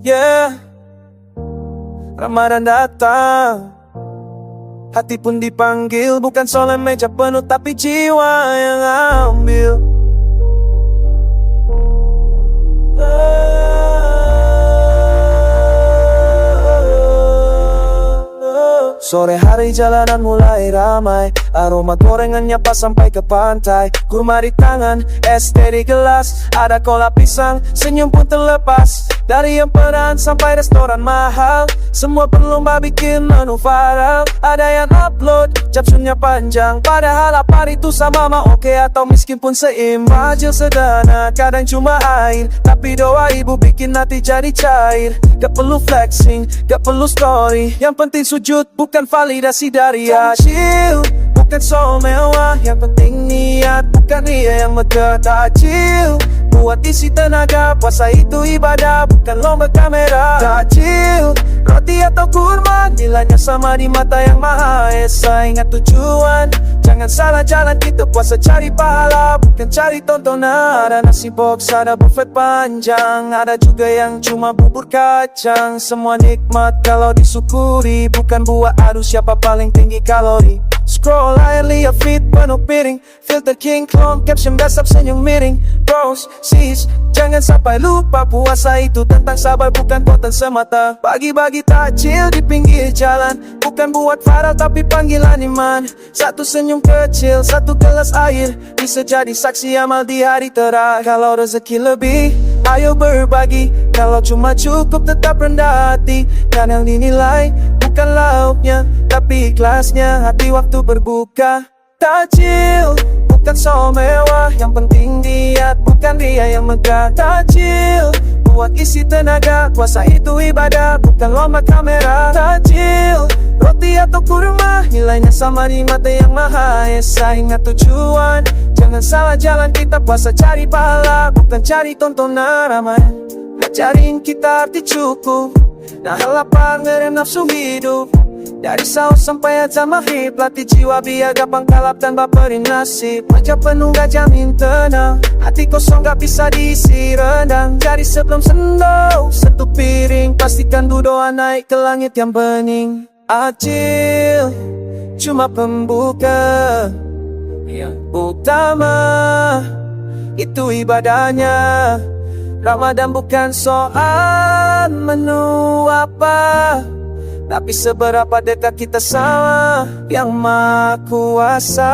Yeah, Ramadan datang, hati pun dipanggil. Bukan soal meja penuh tapi jiwa yang ambil. Sore hari jalanan mulai ramai, aroma gorengannya pas sampai ke pantai. Kurma di tangan, es teh di gelas, ada cola pisang, senyum pun terlepas. Dari emperan sampai restoran mahal, semua berlomba bikin menu viral. Ada yang upload, captionnya panjang, padahal lapar itu sama mau oke atau miskin pun seimbang. Rajil sederhana, kadang cuma air, tapi doa ibu bikin hati jadi cair. Gak perlu flexing, gak perlu story, yang penting sujud bukan validasi dari hasil. Bukan soal mewah, yang penting niat, bukan ria yang megah takjil. Buat isi tenaga, puasa itu ibadah, bukan lomba kamera. Takjil, roti atau kurma, nilainya sama di mata yang maha esa. Ingat tujuan, jangan salah jalan, kita puasa cari pahala, bukan cari tontonan. Ada nasi box, ada buffet panjang, ada juga yang cuma bubur kacang. Semua nikmat kalau disyukuri, bukan buat adu siapa paling tinggi kalori. Scroll layar lihat feed penuh piring, filter king clone caption besap senyum miring. Bros, sis, jangan sampai lupa puasa itu tentang sabar bukan konten semata. Bagi-bagi takjil di pinggir jalan, bukan buat viral tapi panggilan iman. Satu senyum kecil, satu gelas air, bisa jadi saksi amal di hari terakhir. Kalau rezeki lebih, ayo berbagi. Kalau cuma cukup tetap rendah hati, kan yang dinilai bukan lauknya tapi ikhlasnya hati waktu berbuka. Takjil, bukan soal mewah, yang penting niat, bukan ria yang megah. Takjil, buat isi tenaga, puasa itu ibadah, bukan lomba kamera. Takjil, roti atau kurma, nilainya sama di mata yang maha esa. Ingat tujuan, jangan salah jalan, kita puasa cari pahala, bukan cari tontonan ramai. Ngajarin kita arti cukup, nah lapar ngerem nafsu hidup. Dari saus sampai azan maghrib, latih jiwa biar gampang kalap tanpa perin nasib. Meja penuh gak jamin tenang, hati kosong gak bisa diisi rendang. Cari sebelum sendok, satu piring, pastikan doa naik ke langit yang bening. Acil, cuma pembuka, yang utama itu ibadahnya. Ramadan bukan soal menu apa, tapi seberapa dekat kita sama Yang Maha Kuasa.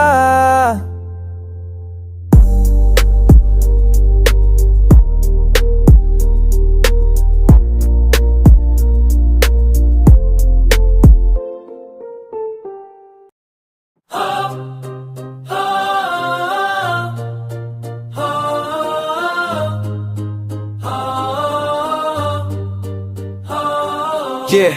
Yeah,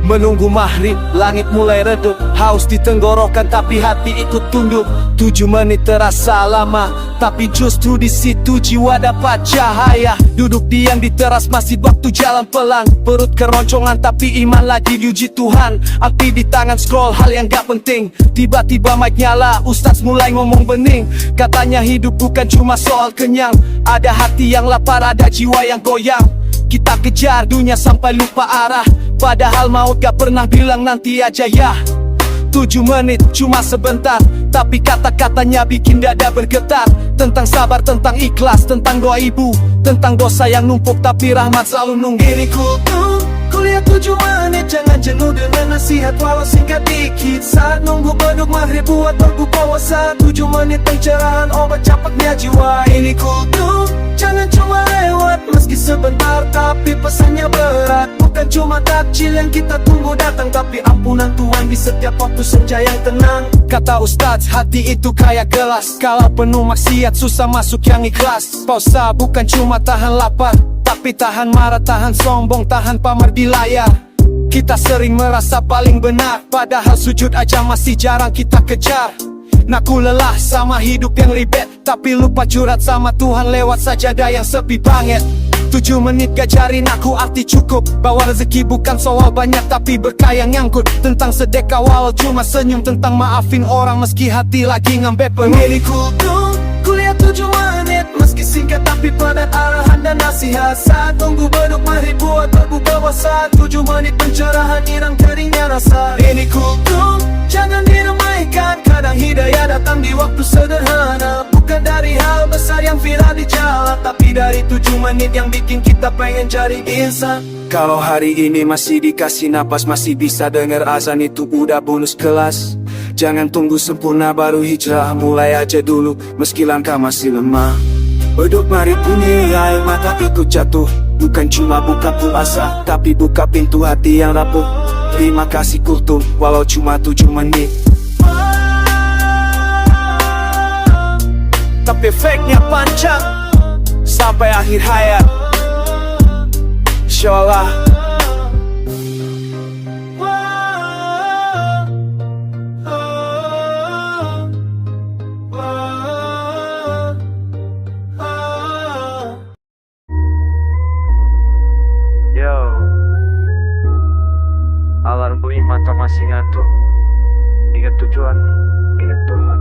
menunggu maghrib, langit mulai redup. Haus di tenggorokan tapi hati ikut tunduk. 7 menit terasa lama, tapi justru di situ jiwa dapat cahaya. Duduk diam di teras masih waktu jalan pelan. Perut keroncongan tapi iman lagi diuji Tuhan. Api di tangan scroll hal yang gak penting. Tiba-tiba mic nyala, ustaz mulai ngomong bening. Katanya hidup bukan cuma soal kenyang, ada hati yang lapar, ada jiwa yang goyang. Kita kejar dunia sampai lupa arah, padahal maut gak pernah bilang nanti aja ya. 7 menit cuma sebentar, tapi kata-katanya bikin dada bergetar. Tentang sabar, tentang ikhlas, tentang doa ibu, tentang dosa yang numpuk tapi rahmat selalu nunggu. Diriku tuh kuliah 7 menit, jangan jenuh dengan nasihat walau singkat dikit. Saat nunggu beduk maghrib buat berbuka puasa, 7 menit pencerahan obat capeknya jiwa. Ini tuh jangan cuma lewat, meski sebentar tapi pesannya berat. Bukan cuma takjil yang kita tunggu datang, tapi ampunan Tuhan di setiap waktu senja yang tenang. Kata ustaz, hati itu kayak gelas, kalau penuh maksiat susah masuk yang ikhlas. Puasa bukan cuma tahan lapar, tapi tahan marah, tahan sombong, tahan pamer di layar. Kita sering merasa paling benar, padahal sujud aja masih jarang kita kejar. Naku lelah sama hidup yang ribet, tapi lupa curhat sama Tuhan lewat sajadah yang sepi banget. 7 menit gajarin aku arti cukup, bahwa rezeki bukan soal banyak tapi berkah yang nyangkut. Tentang sedekah walau cuma senyum, tentang maafin orang meski hati lagi ngambek. Pemilikku tuh kuliah 7 menit, meski singkat tapi padat arahan dan nasihat. Saat tunggu beduk mari buat berbuka puasa. 7 menit pencerahan hilang keringnya rasa. Ini kultum, jangan diremehkan. Kadang hidayah datang di waktu sederhana. Bukan dari hal besar yang viral di jalan, tapi dari 7 menit yang bikin kita pengen cari insan. Kalau hari ini masih dikasih napas, masih bisa dengar azan, itu udah bonus kelas. Jangan tunggu sempurna baru hijrah, mulai aja dulu meski langkah masih lemah. Beduk mari bunyi, air mata ikut jatuh. Bukan cuma buka puasa, tapi buka pintu hati yang rapuh. Terima kasih kultum, walau cuma 7 menit. Tapi efeknya panjang sampai akhir hayat. Insyaallah. Yo, alarm bunyi mata masih ngantuk. Ingat tujuan, ingat Tuhan.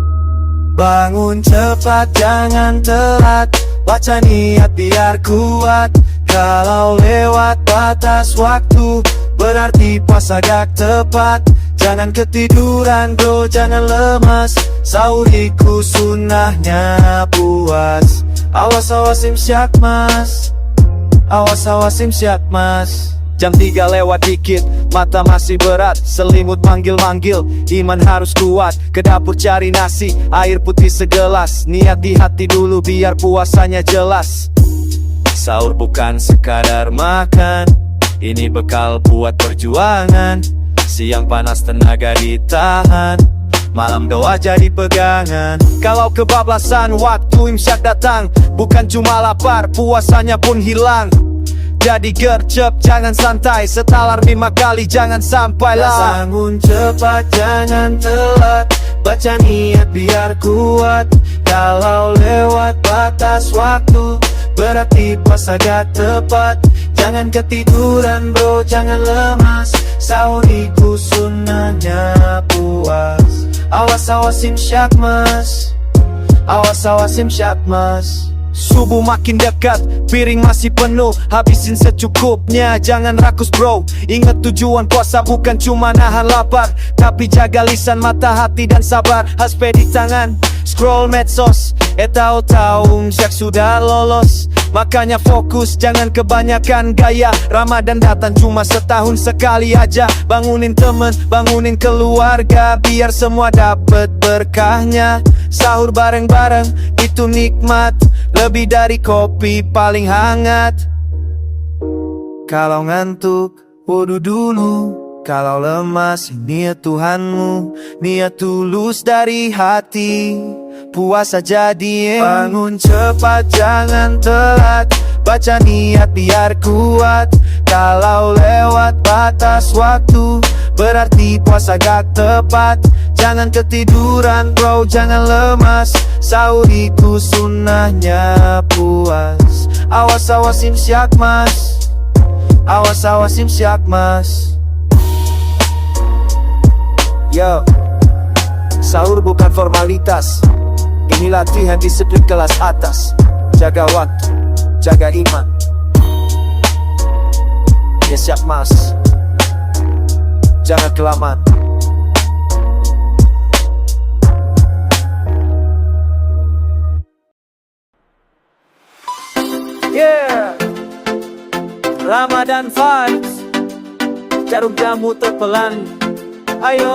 Bangun cepat, jangan telat. Baca niat biar kuat. Kalau lewat batas waktu, berarti puasa gak tepat. Jangan ketiduran bro, jangan lemas. Sahuriku sunnahnya puas. Awas awas imsyak mas. Awas awas imsyak mas. Jam 3 lewat dikit, mata masih berat. Selimut manggil-manggil, iman harus kuat. Ke dapur cari nasi, air putih segelas. Niat di hati dulu biar puasanya jelas. Sahur bukan sekadar makan, ini bekal buat perjuangan. Siang panas tenaga ditahan, malam doa jadi pegangan. Kalau kebablasan waktu imsyak datang, bukan cuma lapar, puasanya pun hilang. Jadi gercep, jangan santai. Setelah 5 kali, jangan sampai lah. Bangun cepat, jangan telat. Baca niat biar kuat. Kalau lewat batas waktu, berarti puasa gak tepat. Jangan ketiduran bro, jangan lemas. Sahuriku sunnahnya puas. Awas awas imsyak mas. Awas awas imsyak mas. Subuh makin dekat, piring masih penuh. Habisin secukupnya, jangan rakus bro. Ingat tujuan puasa bukan cuma nahan lapar, tapi jaga lisan, mata, hati dan sabar. HP di tangan, scroll medsos, tahu-tahu imsyak sudah lolos. Makanya fokus, jangan kebanyakan gaya. Ramadan datang cuma setahun sekali aja. Bangunin temen, bangunin keluarga, biar semua dapet berkahnya. Sahur bareng-bareng, itu nikmat. Lebih dari kopi paling hangat. Kalau ngantuk, wudu dulu. Kalau lemas, niat Tuhanmu. Niat tulus dari hati, puasa jadi bangun cepat, jangan telat. Baca niat biar kuat. Kalau lewat batas waktu, berarti puasa gak tepat. Jangan ketiduran bro, jangan lemas. Sahuriku sunnahnya puas. Awas awas imsyak mas. Awas awas imsyak mas. Yo, sahur bukan formalitas, ini latihan disiplin kelas atas. Jaga waktu, jaga iman. Ya siap mas, jangan kelamaan. Yeah, Ramadan vibes, jarum jamu terpelan. Ayo,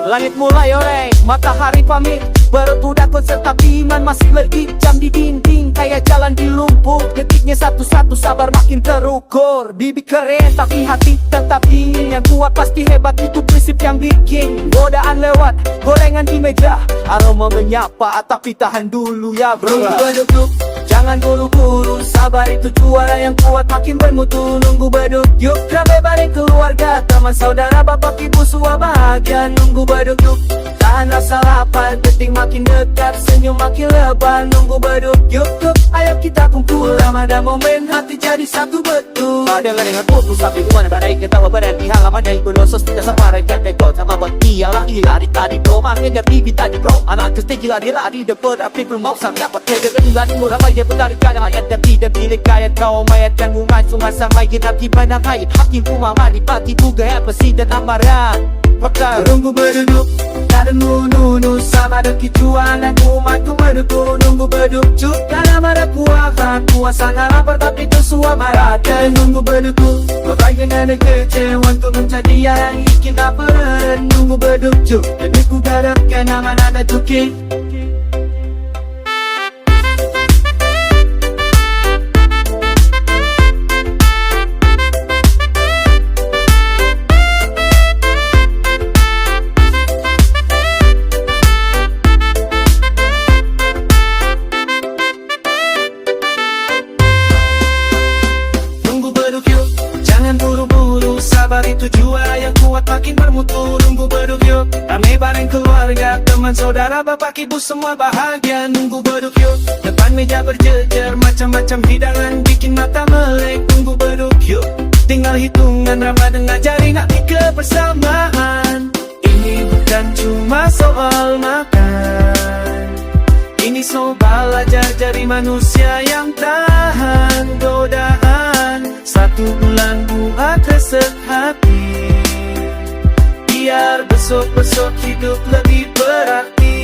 langit mulai ore, matahari pamit. Perut udah konser tapi iman masih legit. Jam di dinding kayak jalan di lumpur. Detiknya satu-satu sabar makin terukur. Bibi keren tapi hati tetap dingin. Yang kuat pasti hebat, itu prinsip yang bikin. Godaan lewat, gorengan di meja. Aroma menyapa tapi tahan dulu ya bro. Duduk, jangan buru-buru. Sabar itu juara yang kuat makin bermutu. Nunggu beduk, yuk rame bareng keluar. keluarga, teman, saudara, bapak, ibu, semua bahagia. Nunggu beduk, tahan rasa lapar, keting makin dekat, senyum makin lebar. Nunggu beduk, yuk, ayo kita kumpul. Ramadan momen hati jadi satu betul. Dengan putus sapi bukan badai ketawa berarti halaman yang berdosos tidak sampai kata sama buat dia lagi lari tadi bro makanya bibi tadi bro anak kesti lari depan tapi belum mau sang dapat tegak dengan murah aja benar kadang ayat tapi dan bilik kaya kau mayat dan bunga sungai sang lagi hati banyak kait hati rumah mandi pati juga ya presiden amarah. Nunggu beduk, tak ada nunu sama deki cuan dan umatku mendukung. Nunggu beduk, karena ada puasa nggak lapar tapi itu semua marah. Dan nunggu beduk, bagaimana ada kecewa untuk menjadi yang kita pernah. Nunggu beduk, dan aku garapkan amanah dan tuki. Jangan buru-buru, sabar itu jua yang kuat makin bermutu. Nunggu beduk yuk, rame bareng keluarga, teman, saudara, bapak, ibu, semua bahagia. Nunggu beduk yuk, depan meja berjejer, macam-macam hidangan bikin mata melek. Nunggu beduk yuk, tinggal hitungan Ramadan ngajari nabi kebersamaan. Ini bukan cuma soal makan, ini soal belajar jadi manusia yang tahan godaan. Satu bulan buat reset hati, biar besok-besok hidup lebih berarti.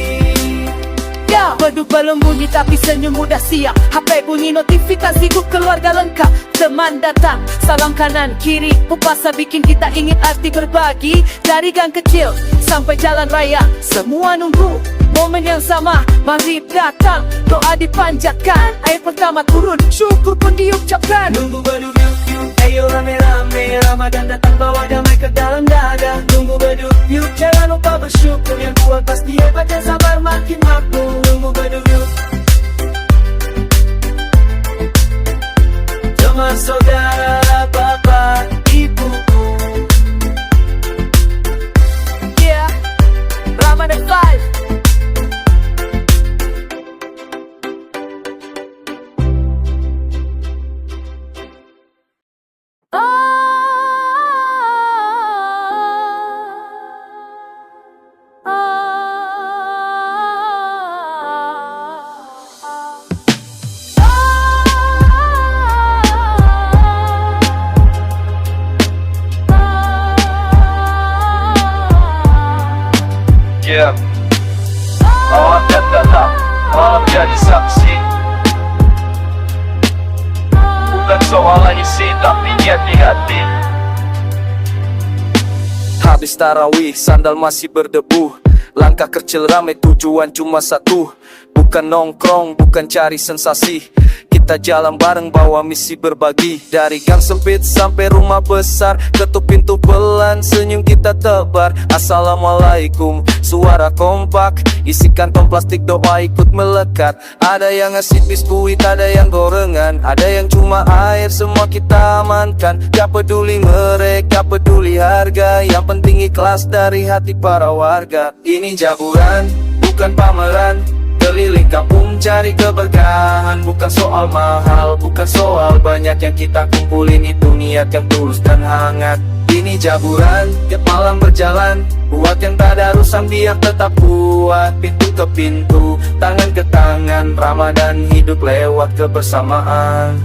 Ya, beduk belum bunyi tapi senyum udah siap. HP bunyi notifikasi grup keluarga lengkap. Teman datang, salam kanan kiri. Pupasa bikin kita ingin arti berbagi. Dari gang kecil sampai jalan raya, semua nunggu momen yang sama. Maghrib datang, doa dipanjatkan. Air pertama turun, syukur pun diucapkan. Nunggu beduk yuk, ayo rame-rame, Ramadan datang bawa damai ke dalam dada. Nunggu beduk yuk, jangan lupa bersyukur, yang kuat pasti hebat dan sabar makin makmur. Nunggu beduk yuk, teman, saudara, bapak, ibuku. Yeah, Ramadan Live. Yeah. Malam dan datang, malam jadi saksi. Bukan soal isi tapi niat di hati. Habis tarawih, sandal masih berdebu. Langkah kecil ramai, tujuan cuma satu. Bukan nongkrong, bukan cari sensasi. Kita jalan bareng bawa misi berbagi. Dari gang sempit sampai rumah besar, ketuk pintu pelan, senyum kita tebar. Assalamualaikum, suara kompak, isi kantong plastik doa ikut melekat. Ada yang ngasih biskuit, ada yang gorengan, ada yang cuma air, semua kita amankan. Gak peduli merek, gak peduli harga, yang penting ikhlas dari hati para warga. Ini jaburan, bukan pameran, keliling kampung cari keberkahan. Bukan soal mahal, bukan soal banyak, yang kita kumpulin itu niat yang tulus dan hangat. Ini jaburan, tiap malam berjalan, buat yang tak ada urusan biar tetap kuat. Pintu ke pintu, tangan ke tangan, Ramadan hidup lewat kebersamaan.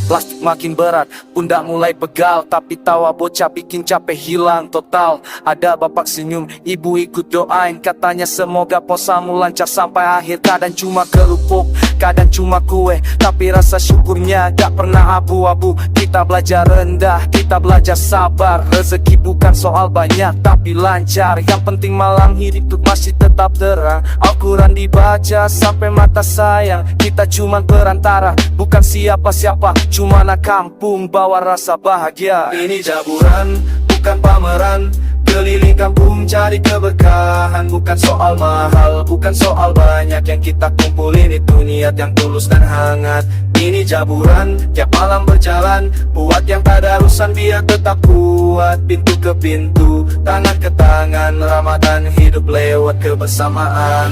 Plastik makin berat, pundak mulai pegal, tapi tawa bocah bikin capek hilang total. Ada bapak senyum, ibu ikut doain, katanya semoga posamu lancar sampai akhir. Kadang cuma kerupuk, kadang cuma kue, tapi rasa syukurnya gak pernah abu-abu. Kita belajar rendah, kita belajar sabar. Rezeki bukan soal banyak, tapi lancar. Yang penting malam hidup masih tetap terang. Al-Quran dibaca sampai mata sayang. Kita cuma perantara, bukan siapa-siapa, cuma anak kampung bawa rasa bahagia. Ini jaburan, bukan pameran, Keliling kampung cari keberkahan. Bukan soal mahal, bukan soal banyak. Yang kita kumpulin itu niat yang tulus dan hangat. Ini jaburan, tiap malam berjalan. Buat yang tadarusan biar tetap kuat. Pintu ke pintu, tangan ke tangan. Ramadan hidup lewat kebersamaan.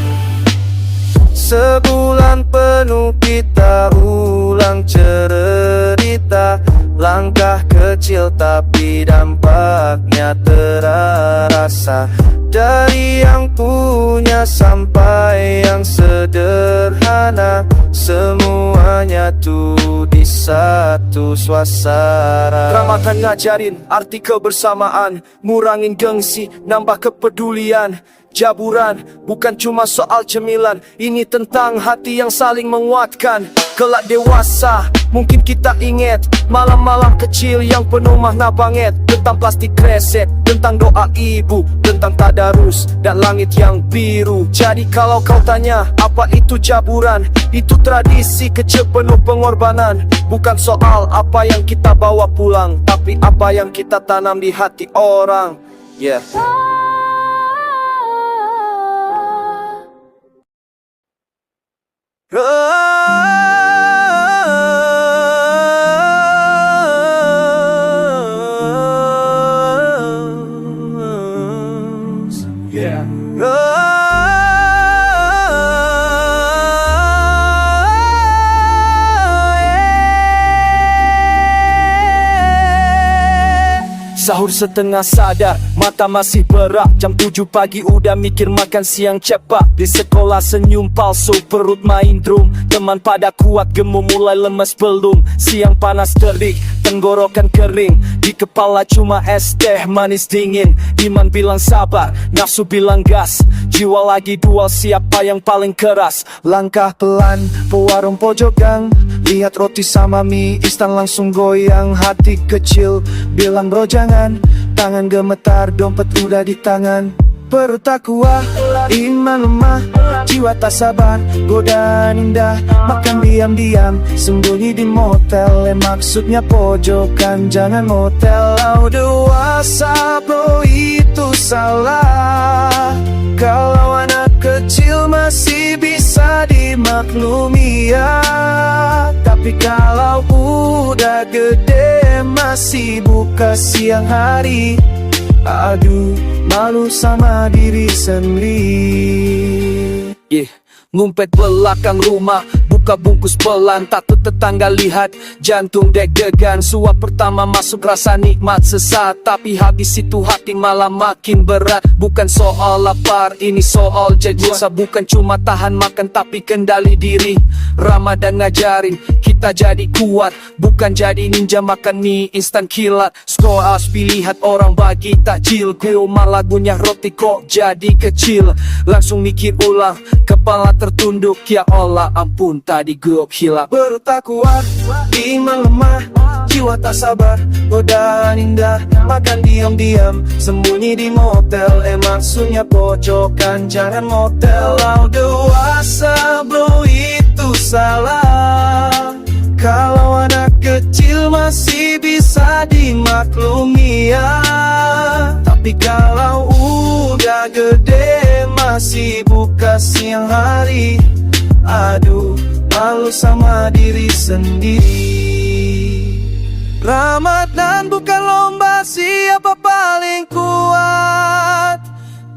Sebulan penuh kita ulang cerita. Langkah kecil tapi dampaknya terasa. Dari yang punya sampai yang sederhana, semuanya tuh di satu suasana. Ramadan ngajarin arti kebersamaan, ngurangin gengsi, nambah kepedulian. Jaburan bukan cuma soal cemilan, ini tentang hati yang saling menguatkan. Kelak dewasa, mungkin kita ingat malam-malam kecil yang penuh makna banget. Tentang plastik kresek, tentang doa ibu, tentang tadarus dan langit yang biru. Jadi kalau kau tanya apa itu jaburan, itu tradisi kecil penuh pengorbanan. Bukan soal apa yang kita bawa pulang, tapi apa yang kita tanam di hati orang. Yeah. Sahur setengah sadar, mata masih berak. Jam 7 pagi udah mikir makan siang cepat. Di sekolah senyum palsu, perut main drum. Teman pada kuat, gemuk mulai lemes belum. Siang panas terik, tenggorokan kering. Di kepala cuma es teh manis dingin. Iman bilang sabar, nafsu bilang gas. Jiwa lagi dual, siapa yang paling keras. Langkah pelan, ke warung pojok gang. Lihat roti sama mie instan langsung goyang. Hati kecil bilang bro jangan. Tangan gemetar, dompet udah di tangan. Perut tak kuat, iman lemah. Jiwa tak sabar, godaan indah. Makan diam-diam, sembunyi di motel. Maksudnya pojokan, jangan motel. Kau dewasa bro itu salah. Kalau anak kecil masih bisa dimaklumi ya. Tapi kalau udah gede masih buka siang hari. Aduh, malu sama diri sendiri. Ngumpet belakang rumah, buka bungkus pelan. Takut tetangga lihat, jantung deg-degan. Suap pertama masuk rasa nikmat sesaat, tapi habis itu hati malah makin berat. Bukan soal lapar, ini soal jejasa. Bukan cuma tahan makan tapi kendali diri. Ramadan ngajarin kita jadi kuat, bukan jadi ninja makan mie instan kilat. Skoas lihat orang bagi takjil, gue malah gunyah roti kok jadi kecil. Langsung mikir ulang, kepala tertunduk, ya Allah ampun tadi gue hilap. Perut tak kuat, iman lemah, jiwa tak sabar, godaan indah. Makan diam-diam, sembunyi di motel. Maksudnya pojokan, jangan motel. Kau dewasa bro itu salah. Kalau anak kecil masih bisa dimaklumi ya. Tapi kalau udah gede masih buka siang hari. Aduh, malu sama diri sendiri. Ramadan bukan lomba siapa paling kuat,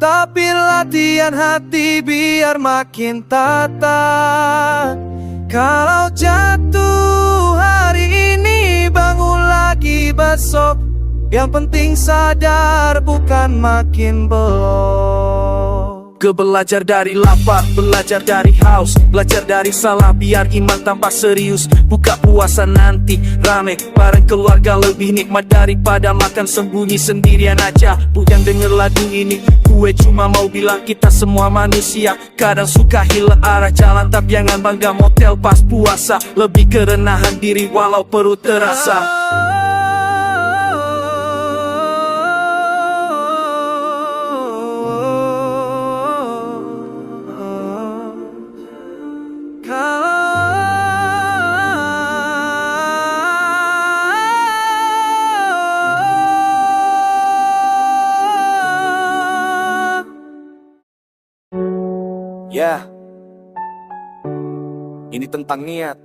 tapi latihan hati biar makin tata. Kalau jatuh hari ini bangun lagi besok. Yang penting sadar bukan makin belok. Belajar dari lapar, belajar dari haus, belajar dari salah biar iman tanpa serius. Buka puasa nanti rame bareng keluarga, lebih nikmat daripada makan sembunyi sendirian aja. Bukan denger lagu ini, gue cuma mau bilang kita semua manusia. Kadang suka hilang arah jalan, tapi jangan bangga motel pas puasa. Lebih kerenahan diri walau perut terasa. Ya, ini tentang niat,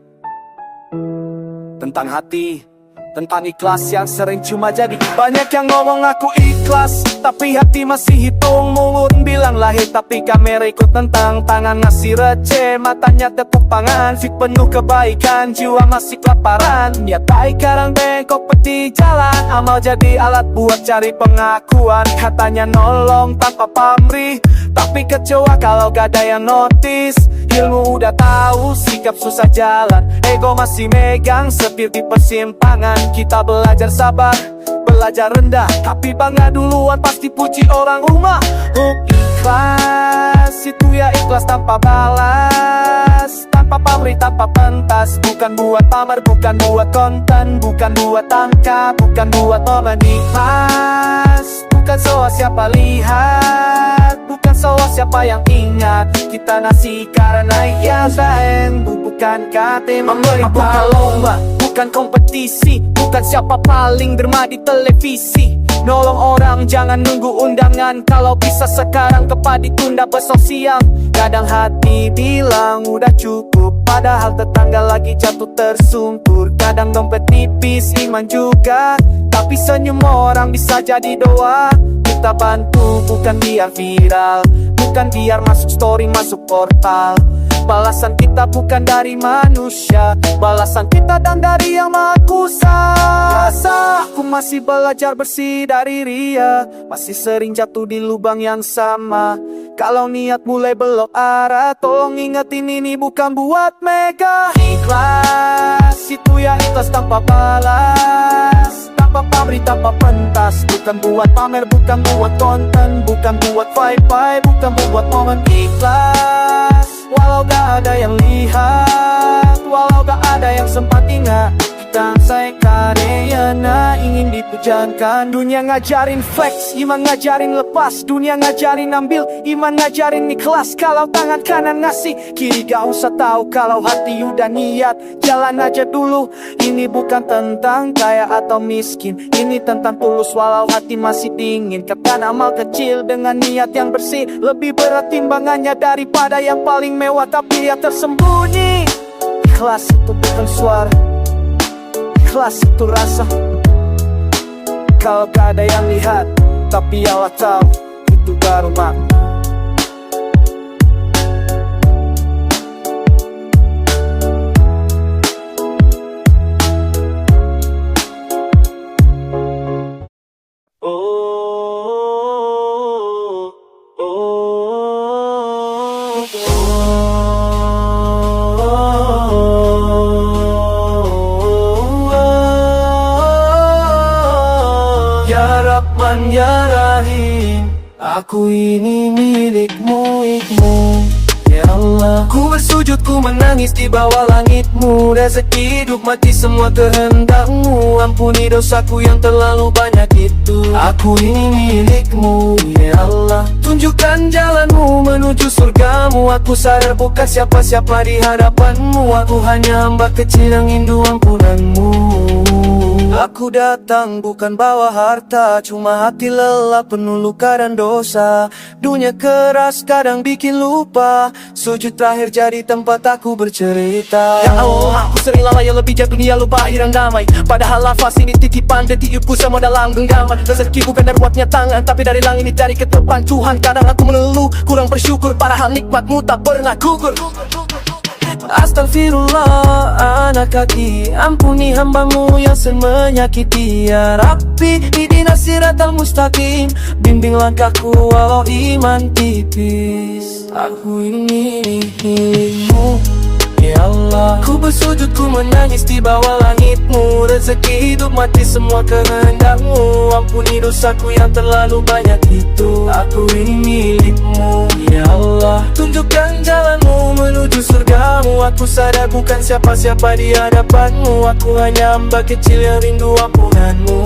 tentang hati, tentang ikhlas yang sering cuma jadi. Banyak yang ngomong aku ikhlas, tapi hati masih hitung. Mulut bilang lahir, tapi kamera ikut tentang. Tangan ngasih receh, matanya tepuk tangan. Fik penuh kebaikan, jiwa masih kelaparan. Niat baik kadang bengkok peti jalan. Amal jadi alat buat cari pengakuan. Katanya nolong tanpa pamrih, tapi kecewa kalau gak ada yang notice. Ilmu udah tahu, sikap susah jalan. Ego masih megang setir di persimpangan. Kita belajar sabar, belajar rendah, tapi bangga duluan pasti puji orang rumah. Ikhlas, itu ya ikhlas tanpa balas, tanpa pamrih, tanpa pentas. Bukan buat pamer, bukan buat konten, bukan buat angka, bukan buat momen. Ikhlas, bukan soal siapa lihat, bukan soal siapa yang ingat. Kita ngasih karena ya sayang, bukan kata memberi. Bukan lomba, bukan kompetisi, bukan siapa paling derma di televisi. Nolong orang jangan nunggu undangan, kalau bisa sekarang kepada ditunda besok siang. Kadang hati bilang udah cukup, padahal tetangga lagi jatuh tersungkur. Kadang dompet tipis, iman juga, tapi senyum orang bisa jadi doa. Kita bantu bukan biar viral, bukan biar masuk story, masuk portal. Balasan kita bukan dari manusia, balasan kita dan dari yang Maha Kuasa. Aku masih belajar bersih dari ria, masih sering jatuh di lubang yang sama. Kalau niat mulai belok arah, tolong ingetin ini bukan buat mega. Ikhlas, itu ya ikhlas tanpa balas, tanpa pamrih, tanpa pentas. Bukan buat pamer, bukan buat konten, bukan buat vibe, bukan buat momen. Ikhlas, walau gak ada yang lihat, walau gak ada yang sempat ingat. Kita saya karyana ingin dipujankan. Dunia ngajarin flex, iman ngajarin lepas. Dunia ngajarin ambil, iman ngajarin ikhlas. Kalau tangan kanan ngasih, kiri gak usah tahu. Kalau hati udah niat, jalan aja dulu. Ini bukan tentang kaya atau miskin, ini tentang tulus walau hati masih dingin. Katakan amal kecil dengan niat yang bersih lebih berat timbangannya daripada yang paling mewah tapi ya tersembunyi. Ikhlas itu bukan suara, ikhlas itu rasa. Kalau gak ada yang lihat, tapi Allah tahu, itu baru makna. Ya Rahman ya Rahim, aku ini milikmu, ya Allah. Ku bersujud, ku menangis di bawah langitmu. Rezeki hidup mati semua kehendakmu. Ampuni dosaku yang terlalu banyak itu. Aku ini milikmu, ya Allah. Tunjukkan jalanmu menuju surgamu. Aku sadar bukan siapa-siapa di hadapanmu. Aku hanya hamba kecil yang rindu ampunanmu. Aku datang bukan bawa harta, cuma hati lelah penuh luka dan dosa. Dunia keras kadang bikin lupa, sujud terakhir jadi tempat aku bercerita. Ya Allah, aku sering lalai lebih jatuh dunia lupa akhir yang damai. Padahal nafas ini titipan dan tiupku semua dalam genggaman. Rezeki bukan dari buatnya tangan, tapi dari langit dari ketetapan Tuhan. Kadang aku mengeluh, kurang bersyukur, padahal nikmatmu tak pernah gugur. Astagfirullah, anak kaki, ampuni hambamu yang sering menyakiti. Ya Rabbi, ihdina siratal mustaqim, bimbing langkahku walau iman tipis. Aku ini milikmu, ya Allah. Ku bersujud, ku menangis di bawah langitmu. Rezeki hidup mati semua kehendakmu. Ampuni dosaku yang terlalu banyak itu. Aku ini milikmu, ya Allah. Tunjukkan jalanmu menuju surgamu. Aku sadar bukan siapa-siapa di hadapanmu. Aku hanya hamba kecil yang rindu ampunanmu.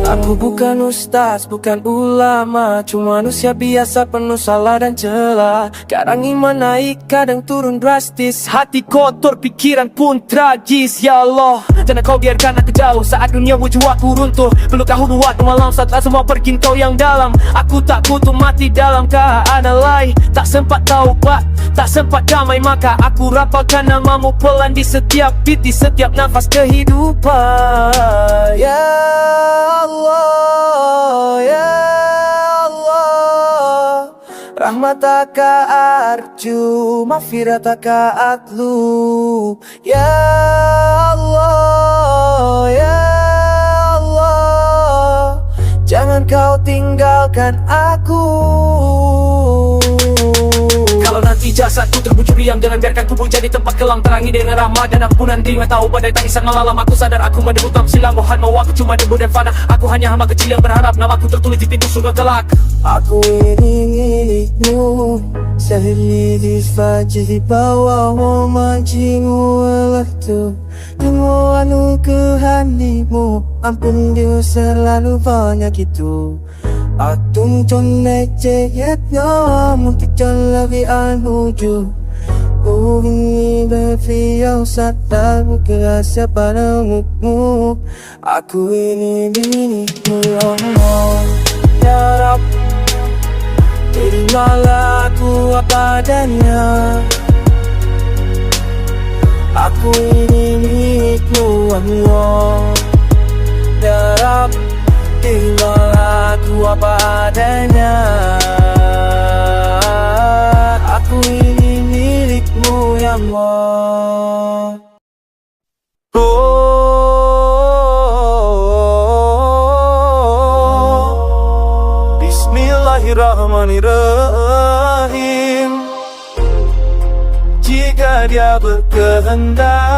Aku Aku bukan ustaz, bukan ulama, cuma manusia biasa penuh salah dan celah. Kadang iman naik, kadang turun drastis. Hati kotor, pikiran pun tragis. Ya Allah, jangan kau biarkan aku jauh saat dunia wujud aku runtuh. Perlu kau buat malam saat semua pergi kau yang dalam. Aku tak butuh mati dalam keadaan alay. Tak sempat taubat, tak sempat damai, maka aku rapalkan namamu pelan di setiap beat, di setiap nafas kehidupan. Ya Allah, ya Allah, rahmataka arju, maghfirataka atlu. Ya Allah, ya Allah, jangan kau tinggalkan aku. Kalau nanti jasadku terbujur riang, jangan biarkan tubuh jadi tempat kelam. Terangi dengan rahmat dan ampunan diri. Tahu badai tangisan malam, aku sadar aku mendebu tak silam. Mohon mau aku cuma debu dan fana. Aku hanya hamba kecil yang berharap namaku tertulis di pintu surga kelak. Aku ini milikmu, sehari di fajr di bawah mancingmu waktu. Tunggu anugerahmu, ampun dia selalu banyak itu. Atung connek ceketnya, mungkin lebih anhuju. Ku ingin berfiau satamu kerasa padamu. Aku ini milikmu, ya Allah, ya Rab. Terimalah aku apa adanya. Aku ini milikmu, Allah, ya Rab. Terimalah aku apa adanya. Aku ini milikmu, ya Allah. Bismillahirrahmanirrahim. Jika dia berkehendak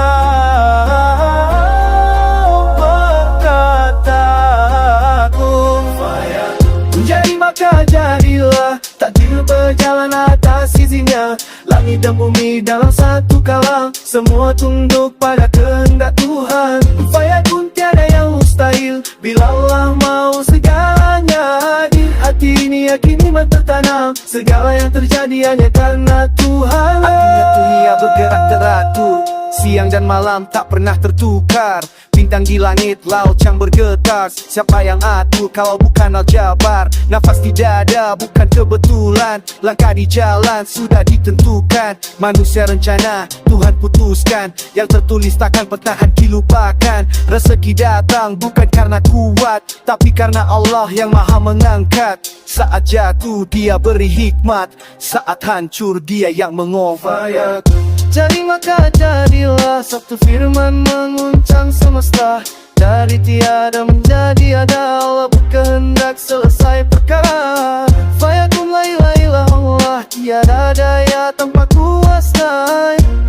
maka jadilah, takdir berjalan atas izinnya. Langit dan bumi dalam satu kalam, semua tunduk pada kehendak Tuhan. Fayakun tiada yang mustahil, bila Allah mau segalanya hadir. Hati ini yakin iman tertanam, segala yang terjadi hanya karena Tuhan. Artinya dunia bergerak teratur, siang dan malam tak pernah tertukar. Bintang di langit, laut yang bergetar. Siapa yang atur kalau bukan Al-Jabar? Nafas di dada bukan kebetulan, langkah di jalan sudah ditentukan. Manusia rencana, Tuhan putuskan. Yang tertulis takkan pertahan dilupakan. Rezeki datang bukan karena kuat, tapi karena Allah yang maha mengangkat. Saat jatuh dia beri hikmat, saat hancur dia yang mengobat. Jadi maka jadilah, sabtu firman menguncang semesta. Dari tiada menjadi ada, Allah berkehendak selesai perkara. Fayakun la ilaha illallah, tiada daya tanpa kuasa.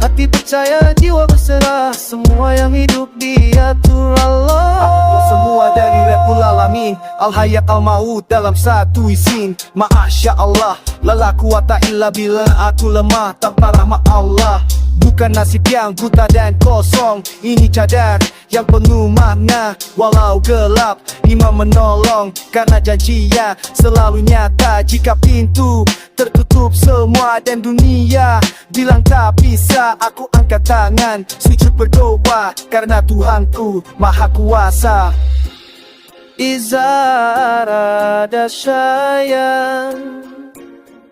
Hati percaya, jiwa berserah, semua yang hidup diatur Allah. Semua dari Rabbul Alamin, Al-Hayat Al-Maut dalam satu izin. Ma'asya Allah, la quwata illa billah. Aku lemah tanpa rahmat Allah. Bukan nasib yang buta dan kosong, ini cadar yang penuh makna. Walau gelap, iman menolong, karena janjinya selalu nyata. Jika pintu tertutup semua dan dunia bilang tak bisa, aku angkat tangan, sujud berdoa, karena Tuhanku maha kuasa. Izarada syayang,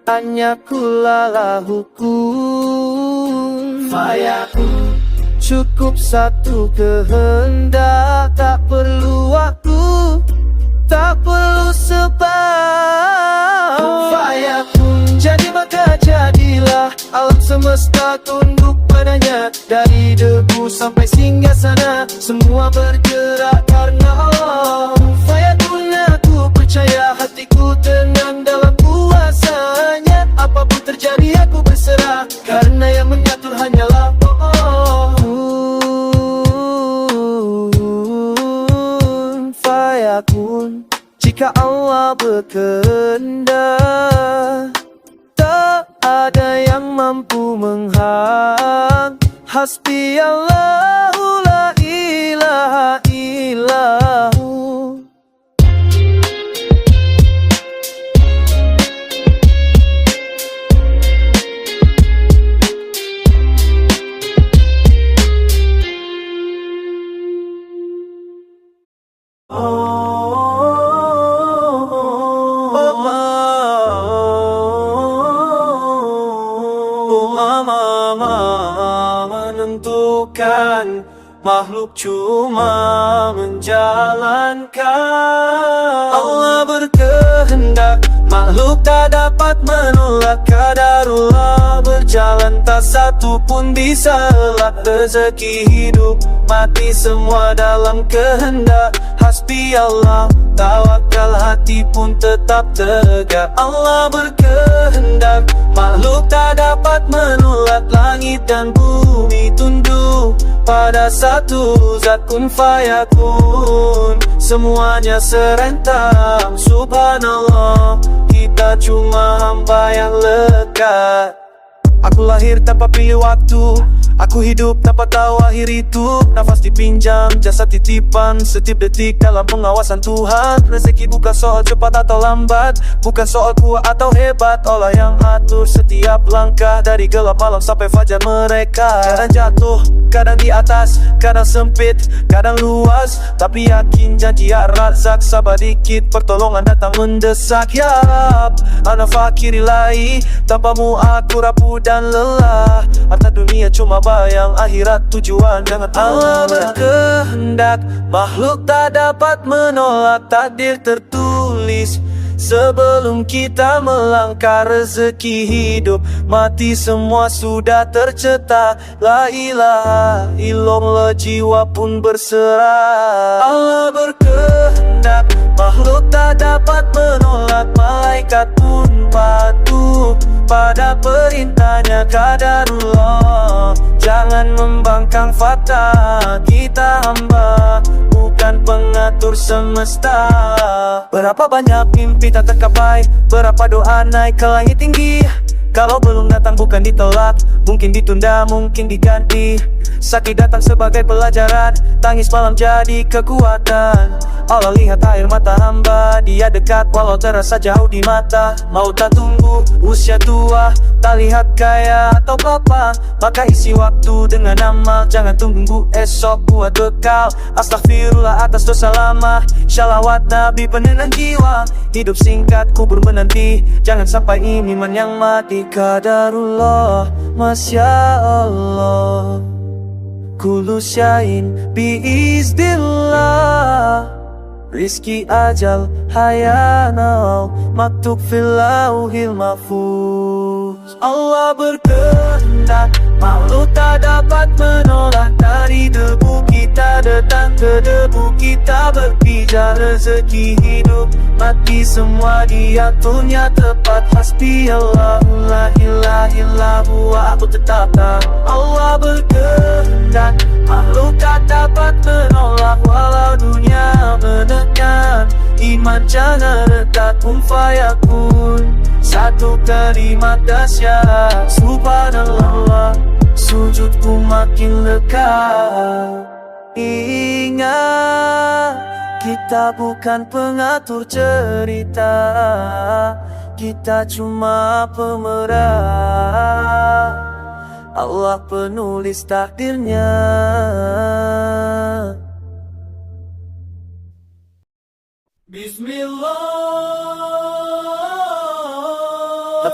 hanya kulalah hukum. Fayakun, cukup satu kehendak, tak perlu waktu, tak perlu sebab. Fayakun, jadi maka jadilah, alam semesta tunduk padanya. Dari debu sampai singgasana, semua bergerak karena Allah. Fayakun, aku percaya, hatiku tenang dalam kuasanya. Apapun terjadi aku berserah, karena yang mengatur hanyalah Allah. Fayakun, jika Allah berkehendak, tak ada yang mampu menghang. Hasbi Allahu la ilaha illahu. bukan makhluk, cuma menjalankan. Allah berkehendak, makhluk tak dapat menolak. Qadarullah berjalan, tak satu pun bisa elak. Rezeki hidup mati semua dalam kehendak. Hasbi Allah, tawakal hati pun tetap tegak. Allah berkehendak, makhluk tak dapat menolak. Langit dan bumi tunduk pada satu zat, kun fayakun. Semuanya serentak, subhanallah, kita cuma hamba yang lekat. Aku lahir tanpa pilih waktu, aku hidup tanpa tahu akhir itu. Nafas dipinjam, jasad titipan, setiap detik dalam pengawasan Tuhan. Rezeki bukan soal cepat atau lambat, bukan soal kuat atau hebat. Allah yang atur setiap langkah, dari gelap malam sampai fajar mereka. Kadang jatuh, kadang di atas, kadang sempit, kadang luas, tapi yakin janji Ar-Razzaq. Sabar dikit, pertolongan datang mendesak. Ya Rab, ana fakir ilahi, tanpamu aku rapuh dan lelah. Harta dunia cuma bayang, akhirat tujuan. Jangan Allah berkehendak, makhluk tak dapat menolak. Takdir tertulis sebelum kita melangkah. Rezeki hidup mati semua sudah tercetak. La ilaha illallah, jiwa pun berserah. Allah berkehendak, makhluk tak dapat menolak. Malaikat pun patuh pada perintahnya. Qadarullah, jangan membangkang fatah. Kita hamba, bukan pengatur semesta. Berapa banyak mimpi tak tercapai, berapa doa naik ke langit tinggi. Kalau belum datang bukan ditolak, mungkin ditunda, mungkin diganti. Sakit datang sebagai pelajaran, tangis malam jadi kekuatan. Allah lihat air mata hamba, dia dekat walau terasa jauh di mata. Mau tak tunggu usia tua, tak lihat kaya atau papa, maka isi waktu dengan amal. Jangan tunggu esok buat bekal. Astaghfirullah atas dosa lama, shalawat Nabi penenang jiwa. Hidup singkat kubur menanti, jangan sampai iman yang mati. Qadarullah, Masya Allah, kullu syai'in biiznillah. Rizki ajal hayanau, maktub fil lauhil mahfuz. Allah berkehendak, makhluk tak dapat menolak. Dari debu kita datang, ke debu kita berpijak. Rezeki hidup mati semua diaturnya tepat. Hasbi Allah, la ilaha illallah, aku tetap tak. Allah berkehendak, makhluk tak dapat menolak. Walau dunia menekan, iman jangan retak. Kun fayakun, satu kalimat dahsyat. Subhanallah, sujudku makin lekat. Ingat, kita bukan pengatur cerita, kita cuma pemeran. Allah penulis takdirnya. Bismillah.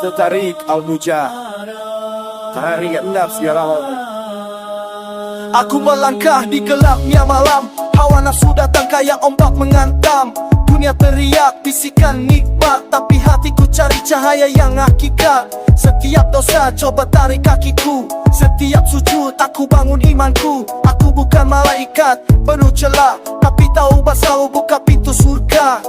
Tarik al-Nujah, tarik nafs ya Rabb. Aku melangkah di gelapnya malam, hawa nafsu datang kayak ombak mengantam. Dunia teriak bisikan nikmat, tapi hatiku cari cahaya yang hakikat. Setiap dosa coba tarik kakiku, setiap sujud aku bangun imanku. Aku bukan malaikat penuh celah, tapi tahu selalu buka pintu surga.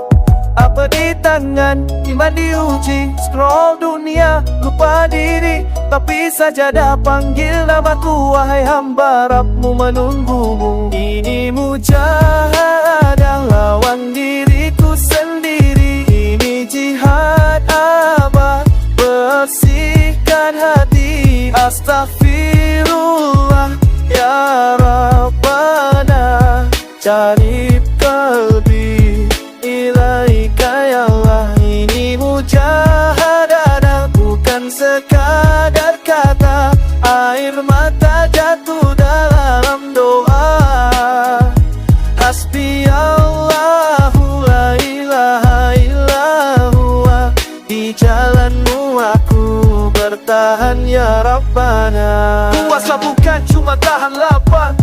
Apa di tangan, iman diuji. Scroll dunia, lupa diri, tapi sajadah panggil namaku. Wahai hamba, Rabbmu menunggumu. Ini mujahadah lawan diriku sendiri. Ini jihad abad, bersihkan hati. Astaghfirullah ya Rabbana, cari qalbi ilaika ya Allah. Ini mujahadah, bukan sekadar kata. Air mata jatuh dalam doa. Hasbi Allahu, la ilaha illallah. Di jalanmu aku bertahan ya Rabbana. Puasa bukan cuma tahan lapar,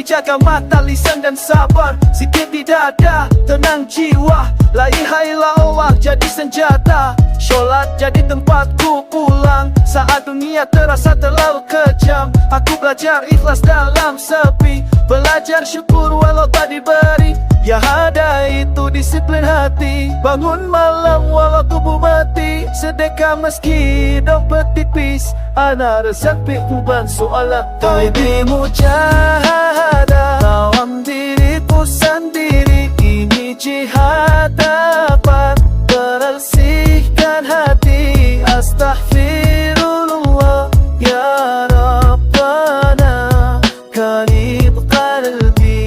Tapi jaga mata, lisan dan sabar, sikit di dada, tenang jiwa. La ilaha illallah jadi senjata, sholat jadi tempatku pulang. Saat dunia terasa terlalu kejam, aku belajar ikhlas dalam sepi, belajar syukur walau tak diberi. Ya ada itu disiplin hati, bangun malam walau tubuh mati, sedekah meski dompet tipis. Ana resep uban soalan Taibi mujahadah, lawan diriku sendiri. Ini jihad dapat bersihkan hati. Astaghfirullah ya Rabbana, qalib qalbi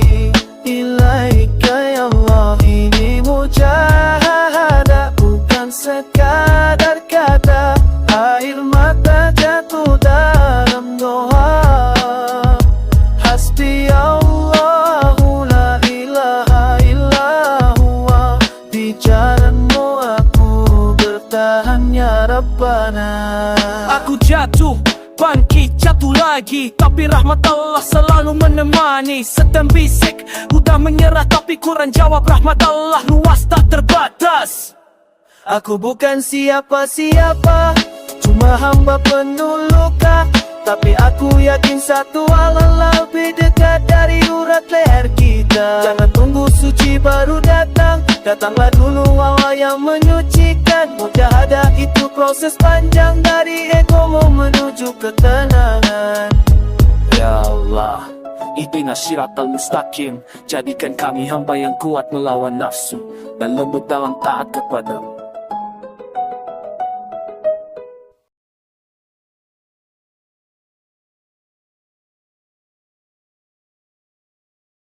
ilaika ya Allah. Ini mujahadah, bukan sekadar kata, air mata jatuh dalam doa. Hasbi Allahu la ilaha illa huwa, di jalanmu aku bertahan ya Rabbana. Aku jatuh, bangkit, jatuh lagi, tapi rahmat Allah selalu menemani. Sedang bisik, udah menyerah tapi kurang jawab. Rahmat Allah luas tak terbatas. Aku bukan siapa-siapa, cuma hamba penuh luka. Tapi aku yakin satu Allah lebih dekat dari urat leher kita. Jangan tunggu suci baru datang, datanglah dulu Allah yang menyucikan. Mujahadah itu proses panjang, dari egomu menuju ketenangan. Ya Allah, ihdinas siratal mustaqim, jadikan kami hamba yang kuat melawan nafsu dan lembut dalam taat kepadamu.